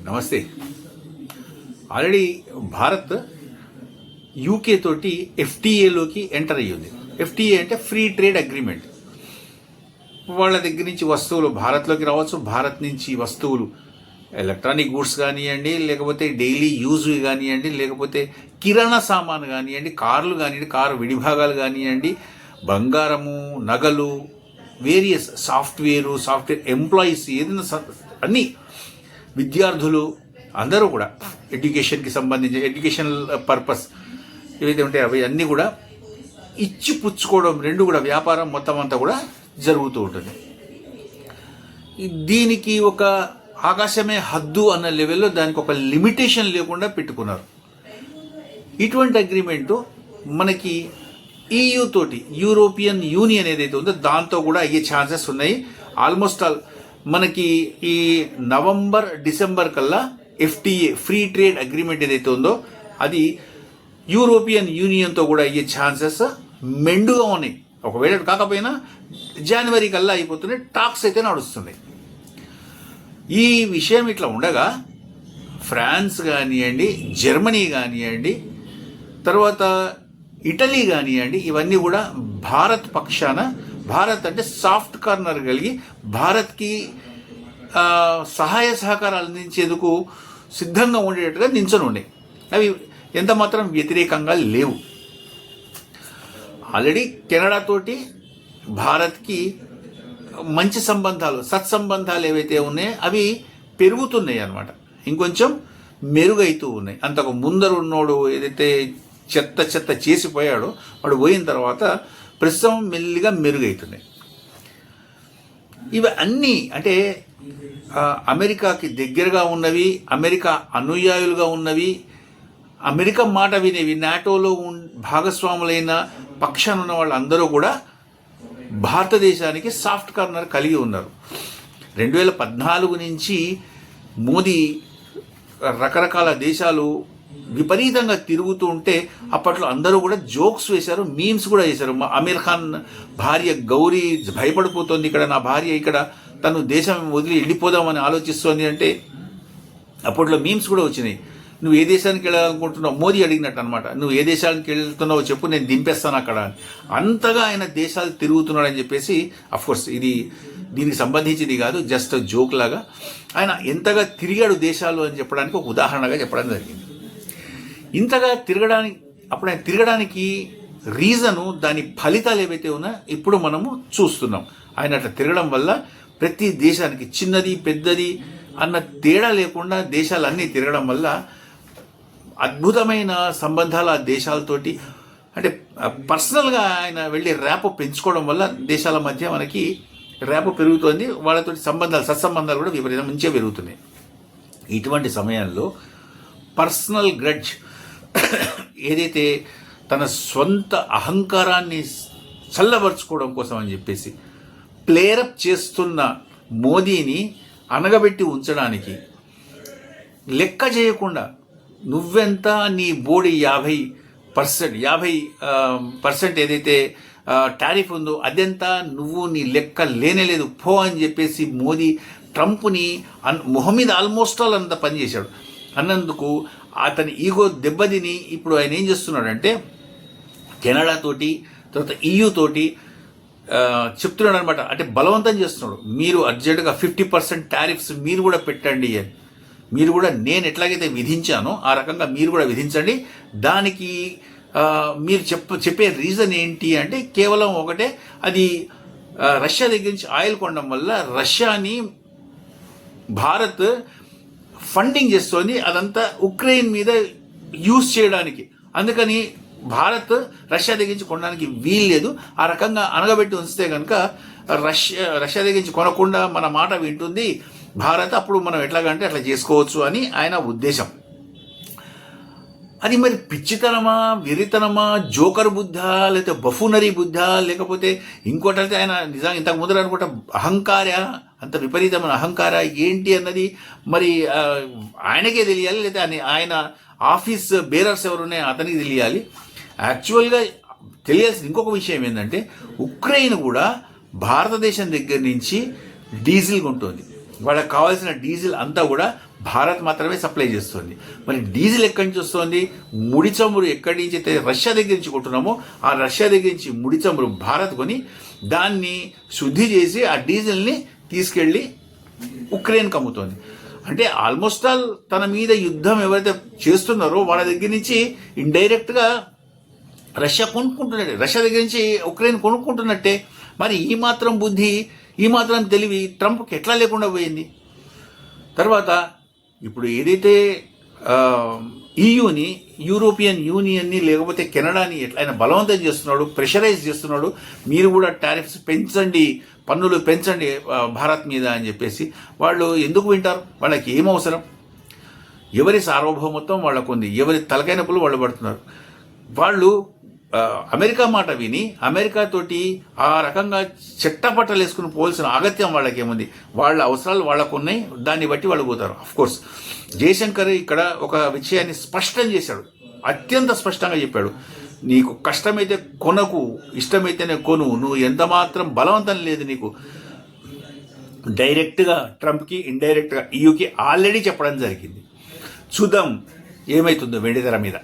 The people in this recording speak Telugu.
నమస్తే. ఆల్రెడీ భారత్ యూకే తోటి ఎఫ్టీఏలోకి ఎంటర్ అయ్యింది. ఎఫ్టీఏ అంటే ఫ్రీ ట్రేడ్ అగ్రిమెంట్. వాళ్ళ దగ్గర నుంచి వస్తువులు భారత్లోకి రావచ్చు, భారత్ నుంచి వస్తువులు ఎలక్ట్రానిక్ గూడ్స్ కానివ్వండి, లేకపోతే డైలీ యూజ్ కానివ్వండి, లేకపోతే కిరాణా సామాను కానివ్వండి, కార్లు కానివ్వండి, కారు విడిభాగాలు కానివ్వండి, బంగారము, నగలు, వేరియస్ సాఫ్ట్వేర్ ఎంప్లాయీస్, ఏదైనా అన్నీ, విద్యార్థులు అందరూ కూడా ఎడ్యుకేషన్కి సంబంధించి ఎడ్యుకేషనల్ పర్పస్ ఏవైతే ఉంటాయో అవి అన్నీ కూడా ఇచ్చి పుచ్చుకోవడం, రెండు కూడా వ్యాపారం మొత్తం అంతా కూడా జరుగుతూ ఉంటుంది. దీనికి ఒక ఆకాశమే హద్దు అన్న లెవెల్లో దానికి ఒక లిమిటేషన్ లేకుండా పెట్టుకున్నారు. ఇటువంటి అగ్రిమెంటు మనకి EU తోటి, యూరోపియన్ యూనియన్ ఏదైతే ఉందో దాంతో కూడా అయ్యే ఛాన్సెస్ ఉన్నాయి. ఆల్మోస్ట్ ఆల్ మనకి ఈ నవంబర్ డిసెంబర్ కల్లా FTA ఫ్రీ ట్రేడ్ అగ్రిమెంట్ ఏదైతే ఉందో అది యూరోపియన్ యూనియన్తో కూడా అయ్యే ఛాన్సెస్ మెండుగా ఉన్నాయి. ఒకవేళ కాకపోయినా జనవరి కల్లా అయిపోతున్నాయి, టాక్స్ అయితే నడుస్తున్నాయి. ఈ విషయం ఇట్లా ఉండగా ఫ్రాన్స్ కానివ్వండి, జర్మనీ కానివ్వండి, తర్వాత ఇటలీ కానివ్వండి, ఇవన్నీ కూడా భారత్ పక్షాన, భారత్ అంటే సాఫ్ట్ కార్నర్ కలిగి భారత్కి సహాయ సహకారాలు అందించేందుకు సిద్ధంగా ఉండేటట్టుగా నించొని ఉన్నాయి. అవి ఎంత మాత్రం వ్యతిరేకంగా లేవు. ఆల్రెడీ కెనడా తోటి భారత్కి మంచి సంబంధాలు, సత్సంబంధాలు ఏవైతే ఉన్నాయో అవి పెరుగుతున్నాయి అన్నమాట. ఇంకొంచెం మెరుగైతూ ఉన్నాయి. అంతకు ముందరు ఉన్నోడు ఏదైతే చెత్త చేసిపోయాడో వాడు పోయిన తర్వాత ప్రస్తుతం మెల్లిగా మెరుగైతున్నాయి. ఇవి అన్నీ అంటే అమెరికాకి దగ్గరగా ఉన్నవి, అమెరికా అనుయాయులుగా ఉన్నవి, అమెరికా మాట వినేవి, నాటోలో భాగస్వాములైన పక్షాన ఉన్న వాళ్ళందరూ కూడా భారతదేశానికి సాఫ్ట్ కార్నర్ కలిగి ఉన్నారు. 2014 నుంచి మోదీ రకరకాల దేశాలు విపరీతంగా తిరుగుతూ ఉంటే అప్పట్లో అందరూ కూడా జోక్స్ వేశారు, మీమ్స్ కూడా వేశారు. అమీర్ ఖాన్ భార్య గౌరీ భయపడిపోతుంది, ఇక్కడ నా భార్య ఇక్కడ తను దేశం వదిలి వెళ్ళిపోదామని ఆలోచిస్తోంది అంటే అప్పట్లో మీమ్స్ కూడా వచ్చినాయి. నువ్వు ఏ దేశానికి వెళ్ళాలనుకుంటున్నావు, మోదీ అడిగినట్టు అనమాట. నువ్వు ఏ దేశానికి వెళ్తున్నావో చెప్పు, నేను దింపేస్తాను అక్కడ అని. అంతగా ఆయన దేశాలు తిరుగుతున్నాడని చెప్పేసి, అఫ్కోర్స్ ఇది దీనికి సంబంధించింది కాదు, జస్ట్ జోక్ లాగా ఆయన ఎంతగా తిరిగాడు దేశాలు అని చెప్పడానికి ఒక ఉదాహరణగా చెప్పడం జరిగింది. ఇంతగా అప్పుడు ఆయన తిరగడానికి రీజను, దాని ఫలితాలు ఏవైతే ఉన్నా ఇప్పుడు మనము చూస్తున్నాం. ఆయన అట్లా తిరగడం వల్ల ప్రతి దేశానికి చిన్నది పెద్దది అన్న తేడా లేకుండా దేశాలన్నీ తిరగడం వల్ల అద్భుతమైన సంబంధాలు ఆ దేశాలతోటి, అంటే పర్సనల్గా ఆయన వెళ్ళి ర్యాపో పెంచుకోవడం వల్ల దేశాల మధ్య మనకి ర్యాపో పెరుగుతోంది. వాళ్ళతోటి సంబంధాలు, సత్సంబంధాలు కూడా విపరీతం మంచిగా పెరుగుతున్నాయి. ఇటువంటి సమయంలో పర్సనల్ గ్రడ్జ్ ఏదైతే తన సొంత అహంకారాన్ని చల్లబరుచుకోవడం కోసం అని చెప్పేసి ప్లేరప్ చేస్తున్న మోదీని అనగబెట్టి ఉంచడానికి లెక్క చేయకుండా నువ్వెంత, నీ బోడీ 50% ఏదైతే టారిఫ్ ఉందో అదెంత, నువ్వు నీ లెక్క లేనేలేదు పో అని చెప్పేసి మోదీ ట్రంప్ని మొహం మీద ఆల్మోస్ట్ ఆల్ అంత పనిచేశాడు. అన్నందుకు అతని ఈగో దెబ్బతిని ఇప్పుడు ఆయన ఏం చేస్తున్నాడంటే కెనడా తోటి, తర్వాత EU తోటి చెప్తున్నాడు అనమాట. అంటే బలవంతం చేస్తున్నాడు, మీరు అర్జెంటుగా 50% టారిఫ్స్ మీరు కూడా పెట్టండి అని. మీరు కూడా నేను ఎట్లాగైతే విధించానో ఆ రకంగా మీరు కూడా విధించండి. దానికి మీరు చెప్పే రీజన్ ఏంటి అంటే కేవలం ఒకటే, అది రష్యా దగ్గర నుంచి ఆయిల్ కొనడం వల్ల రష్యాని భారత్ ఫండింగ్ చేస్తోంది, అదంతా ఉక్రెయిన్ మీద యూజ్ చేయడానికి. అందుకని భారత్ రష్యా దగ్గర నుంచి కొనడానికి వీల్లేదు. ఆ రకంగా అనగబెట్టి ఉంచితే కనుక రష్యా దగ్గర నుంచి కొనకుండా మన మాట వింటుంది భారత్, అప్పుడు మనం ఎట్లాగంటే అట్లా చేసుకోవచ్చు అని ఆయన ఉద్దేశం. అది మరి పిచ్చితనమా, వెరితనమా, జోకర్ బుద్ధా, లేకపోతే బఫూనరీ బుద్ధా, లేకపోతే ఇంకోటైతే ఆయన నిజంగా ఇంతకు ముందర అనుకుంటా అహంకార, అంత విపరీతమైన అహంకార ఏంటి అన్నది మరి ఆయనకే తెలియాలి, లేకపోతే ఆయన ఆఫీస్ బేరర్స్ ఎవరున్నాయో అతనికి తెలియాలి. యాక్చువల్గా తెలియాల్సిన ఇంకొక విషయం ఏంటంటే ఉక్రెయిన్ కూడా భారతదేశం దగ్గర నుంచి డీజిల్ కొంటుంది. వాళ్ళకి కావాల్సిన డీజిల్ అంతా కూడా భారత్ మాత్రమే సప్లై చేస్తుంది. మరి డీజిల్ ఎక్కడి నుంచి వస్తుంది? ముడి చమురు ఎక్కడి నుంచి అయితే రష్యా దగ్గర నుంచి కొంటున్నామో ఆ రష్యా దగ్గర నుంచి ముడి చమురు భారత్ కొని దాన్ని శుద్ధి చేసి ఆ డీజిల్ని తీసుకెళ్ళి ఉక్రెయిన్కి అమ్ముతోంది. అంటే ఆల్మోస్ట్ ఆల్ తన మీద యుద్ధం ఎవరైతే చేస్తున్నారో వాళ్ళ దగ్గర నుంచి ఇండైరెక్ట్గా రష్యా కొనుక్కుంటున్నట్టే, రష్యా దగ్గర నుంచి ఉక్రెయిన్ కొనుక్కుంటున్నట్టే. మరి ఈ మాత్రం బుద్ధి, ఈ మాత్రం తెలివి ట్రంప్కి ఎట్లా లేకుండా పోయింది? తర్వాత ఇప్పుడు ఏదైతే ఈయూని, యూరోపియన్ యూనియన్ని లేకపోతే కెనడాని ఎట్లా ఆయన బలవంతం చేస్తున్నాడు, ప్రెషరైజ్ చేస్తున్నాడు, మీరు కూడా టారిఫ్స్ పెంచండి, పన్నులు పెంచండి భారత్ మీద అని చెప్పేసి. వాళ్ళు ఎందుకు వింటారు? వాళ్ళకి ఏం అవసరం? ఎవరి సార్వభౌమత్వం వాళ్ళకు ఉంది, ఎవరి తలకాయ నొప్పులు వాళ్ళు పడుతున్నారు. వాళ్ళు అమెరికా మాట విని అమెరికాతోటి ఆ రకంగా చెట్టపట్టలు వేసుకుని పోల్సిన అగత్యం వాళ్ళకి ఏముంది? వాళ్ళ అవసరాలు వాళ్ళకు ఉన్నాయి, దాన్ని బట్టి వాళ్ళు పోతారు. అఫ్కోర్స్ జయశంకర్ ఇక్కడ ఒక విషయాన్ని స్పష్టం చేశాడు, అత్యంత స్పష్టంగా చెప్పాడు. నీకు కష్టమైతే కొనకు, ఇష్టమైతేనే కొను, నువ్వు ఎంత మాత్రం బలవంతం లేదు నీకు. డైరెక్ట్గా ట్రంప్కి, ఇండైరెక్ట్గా ఈయూకి ఆల్రెడీ చెప్పడం జరిగింది. చూద్దాం ఏమవుతుందో వెండితెర మీద.